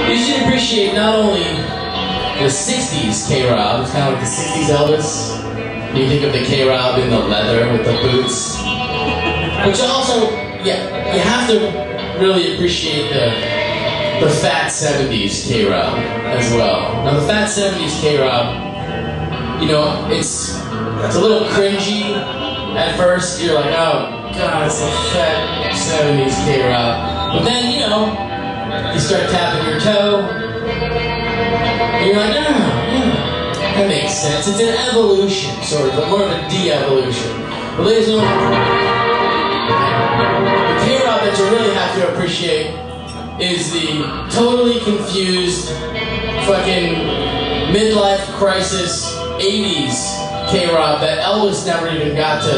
You should appreciate not only the 60s KroB, it's kind of like the 60s Elvis. You think of the KroB in the leather with the boots. Which also, yeah, you have to really appreciate the fat 70s KroB as well. Now the fat 70s KroB, you know, it's a little cringy at first. You're like, oh god, it's a fat 70s KroB. But then, you know, you start tapping your toe, and you're like, oh, yeah, that makes sense. It's an evolution, sort of, but more of a de-evolution. But ladies and gentlemen, the KroB that you really have to appreciate is the totally confused, fucking midlife crisis 80s KroB that Elvis never even got to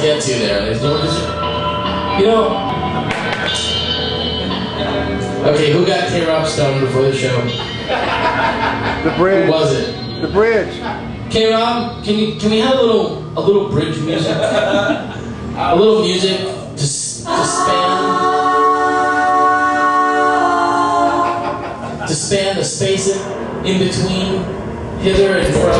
get to there. Ladies and gentlemen, you know. Okay, who got KroB stoned before the show? The bridge. Who was it? The bridge. KroB, can we have a little bridge music? A little music to span the space in between, hither and fro.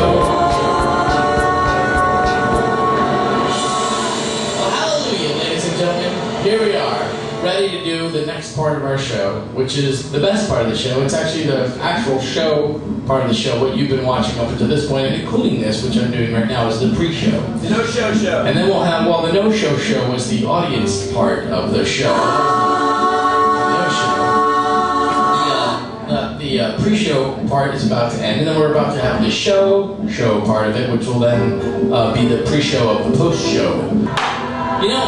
Well, hallelujah, ladies and gentlemen. Here we are, ready to do the next part of our show, which is the best part of the show. It's actually the actual show part of the show, what you've been watching up until this point, and including this, which I'm doing right now, is the pre-show. The no-show show. And then we'll have, well, the no-show show was the audience part of the show. The pre-show part is about to end, and then we're about to have the show part of it, which will then be the pre-show of the post-show. You know,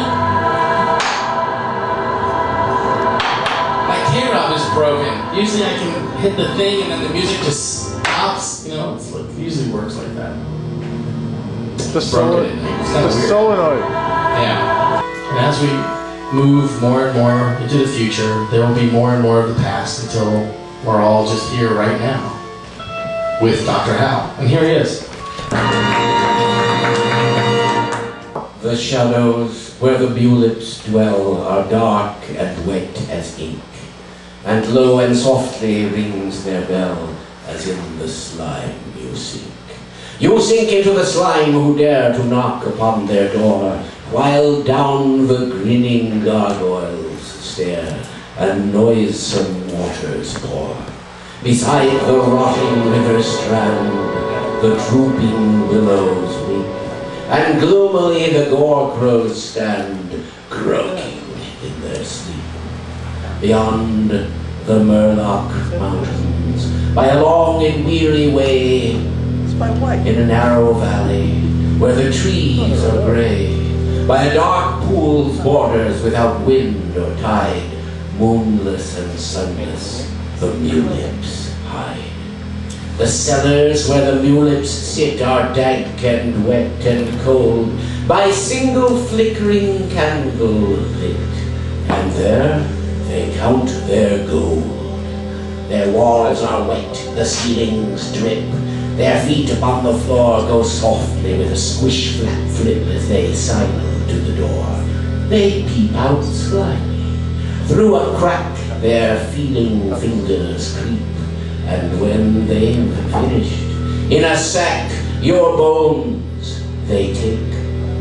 my KroB is broken. Usually I can hit the thing and then the music just stops. You know, it's like, it usually works like that. The solenoid. Yeah. And as we move more and more into the future, there will be more and more of the past until we're all just here right now with Dr. Hal. And here he is. The shadows where the mulips dwell are dark and wet as ink, and low and softly rings their bell, as in the slime you sink. You sink into the slime who dare to knock upon their door, while down the grinning gargoyles stare, and noisome waters pour. Beside the rotting river strand, the drooping willows weep, and gloomily the gore crows stand, croaking in their sleep. Beyond the Murloc Mountains, by a long and weary way, in a narrow valley, where the trees are gray, by a dark pool's borders without wind or tide, moonless and sunless, the mulips hide. The cellars where the mulips sit are dank and wet and cold, by single flickering candle lit, and there they count their gold. Their walls are wet, the ceilings drip, their feet upon the floor go softly with a squish flap flip as they sidle to the door. They peep out slyly. Through a crack their feeling fingers creep, and when they've finished, in a sack your bones they take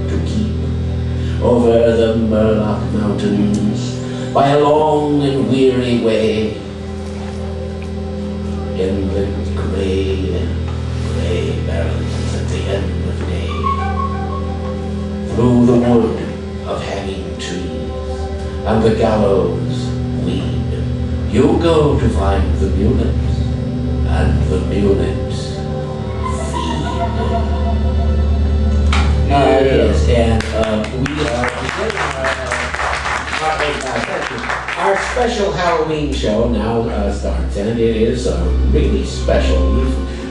to keep. Over the Murloc Mountains, by a long and weary way, in the gray barrens at the end of day. Through the wood of hanging trees and the gallows weed, you go to find the mulips, and the mulips feed. Yes, and we are our special Halloween show now starts, and it is really special.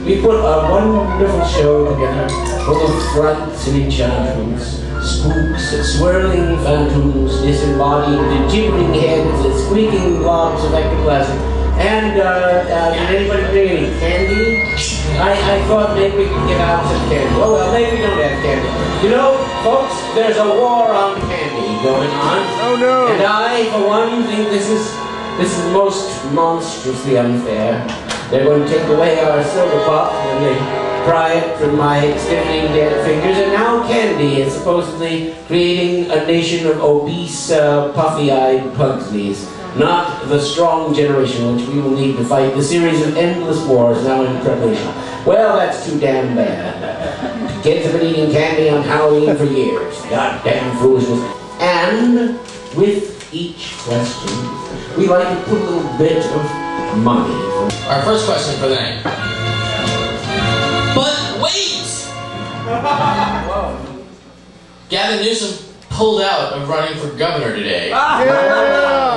We put a wonderful show together, full of frights and enchantments, spooks, swirling phantoms, disembodied jiggering heads, and squeaking blobs of ectoplasm. And did anybody bring any candy? I thought maybe we could give out some candy. Oh well, maybe we don't have candy. You know, folks, there's a war on candy going on. Oh no! And I, for one, think this is This is most monstrously unfair. They're going to take away our silver pop when they pry it from my stiffening dead fingers, and now candy is supposedly creating a nation of obese, puffy-eyed pugsleys. Not the strong generation which we will need to fight the series of endless wars now in preparation. Well, that's too damn bad. Kids have been eating candy on Halloween for years. Goddamn foolishness. And with each question, we like to put a little bit of money. Our first question for the night. But wait! Gavin Newsom pulled out of running for governor today. Yeah!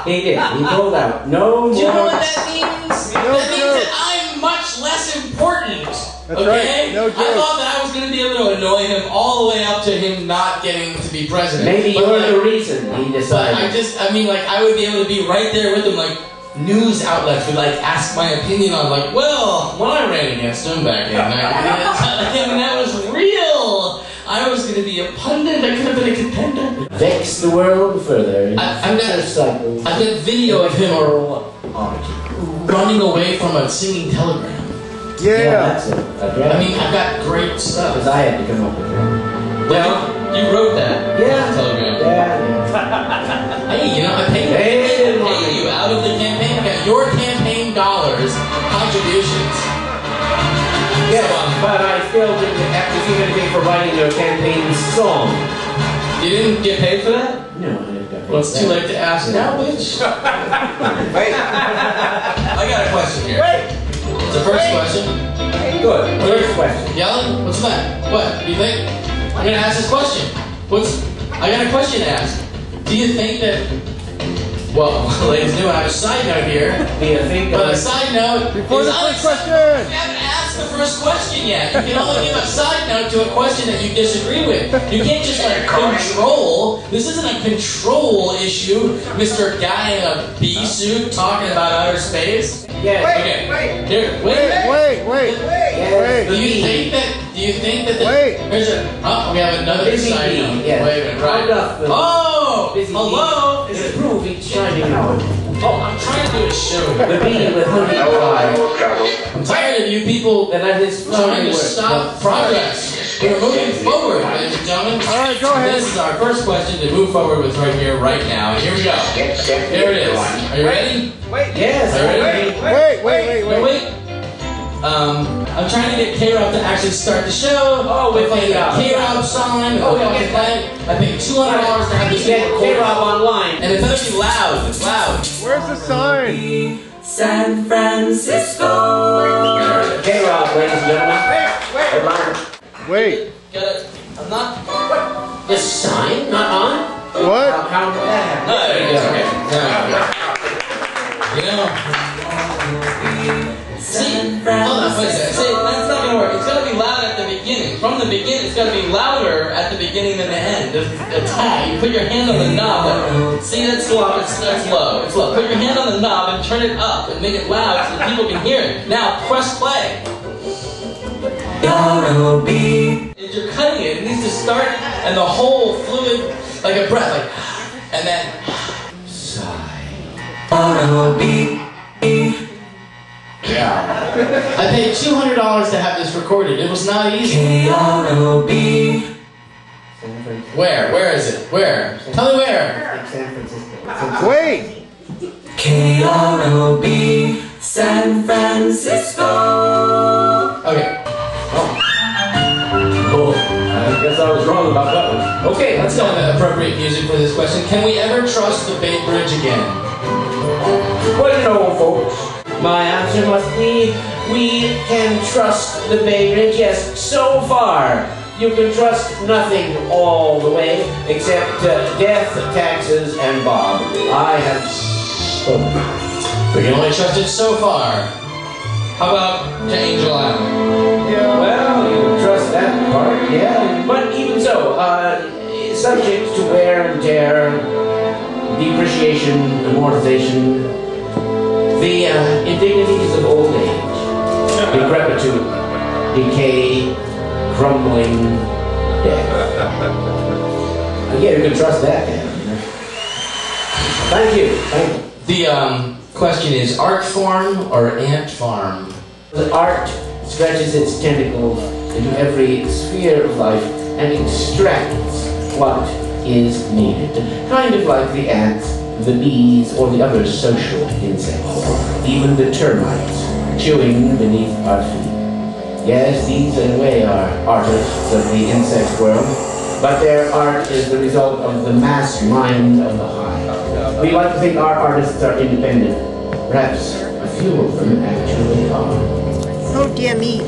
He did. He pulled out. No more. Do you know what that means? No that means joke. that I'm much less important. That's okay? right. No I joke. thought that I was going to be able to annoy him all the way up to him not getting to be president. Maybe But you're like, the reason he But decided. I mean, like, I would be able to be right there with him, like, news outlets would, like, ask my opinion on, like, well, when I ran against him back in 19... I mean, that was real! I was going to be a pundit, I could have been a contender. Vex the world further. I've got video of him running away from a singing telegram. Yeah! That's it. I mean, I've got great stuff. Because I had to come up with that. Well, you wrote that telegram. Yeah. Hey, you know, I paid you out of the campaign. I got your campaign dollars, contributions. Yeah, but I still didn't have to do anything for writing your campaign song. You didn't get paid for that? No, I didn't get paid. Well, it's too late to ask now, bitch. Wait! I got a question here. It's the first question. Good. First question. Yelling? What's that? What? Do you think? I'm gonna ask this question. I got a question to ask. Do you think that... Well, ladies and gentlemen, I have a side note here. Do you think But a side note... Before the is first question! You haven't asked the first question yet. You can only give a side note to a question that you disagree with. You can't just, like, control. This isn't a control issue, Mr. Guy in a bee suit talking about outer space. Yes. Okay. Here, wait. Wait! Do you think that the... Wait. Here's a... Oh, we have another Busy side bee, note. yes. Wait a minute, right. Round up the Oh! busy Hello? bee. Is it proof each shining hour? Oh, I'm trying to do a show. The bee with honey fly. I'm tired of you people That let his trying fly to work. stop progress. We're moving forward, ladies and gentlemen. Alright, go ahead. This is our first question to move forward with right here, right now. Here we go. Here it is. Are you ready? Yes. Are you ready? Wait! I'm trying to get KroB to actually start the show. Oh, with with like the, a KroB sign. Oh, I okay. paid $200 to have this Get recorded. KroB online. And it better be loud. It's loud. Where's the sign? San Francisco. KroB, ladies and gentlemen. Wait! I'm not. The sign not on? What? How did that happen? No, it's okay. You know. See, hold on, wait a second. See, that's not gonna work. It's gonna be loud at the beginning. From the beginning, it's gonna be louder at the beginning than the end. It's high. You put your hand on the knob. See, that's low. That's low. It's low. Put your hand on the knob and turn it up and make it loud so that people can hear it. Now, press play. KroB. As you're cutting it, it needs to start and the whole fluid, like a breath, like, and then sigh. KroB. I paid $200 to have this recorded. It was not easy. KroB. Where? Where is it? Where? Tell me where. San Francisco. Wait! KroB. San Francisco. Okay. Oh, I guess I was wrong about that one. Okay, let's go with the appropriate music for this question. Can we ever trust the Bay Bridge again? Well, you know, folks, my answer must be we can trust the Bay Bridge, yes, so far. You can trust nothing all the way except death, taxes, and Bob. I have spoken. We can only trust it so far. How about to Angel Island? Yeah. Well, you can trust that part, yeah. But even so, subject to wear and tear, depreciation, amortization, the indignities of old age, decrepitude, decay, crumbling death. Yeah, you can trust that, man. Thank you. Thank you. The question is art form or ant farm? The art stretches its tentacles into every sphere of life and extracts what is needed. Kind of like the ants, the bees, or the other social insects. Even the termites chewing beneath our feet. Yes, these in a way are artists of the insect world, but their art is the result of the mass mind of the hive. We like to think our artists are independent. Perhaps a few of them actually are. Oh dear me.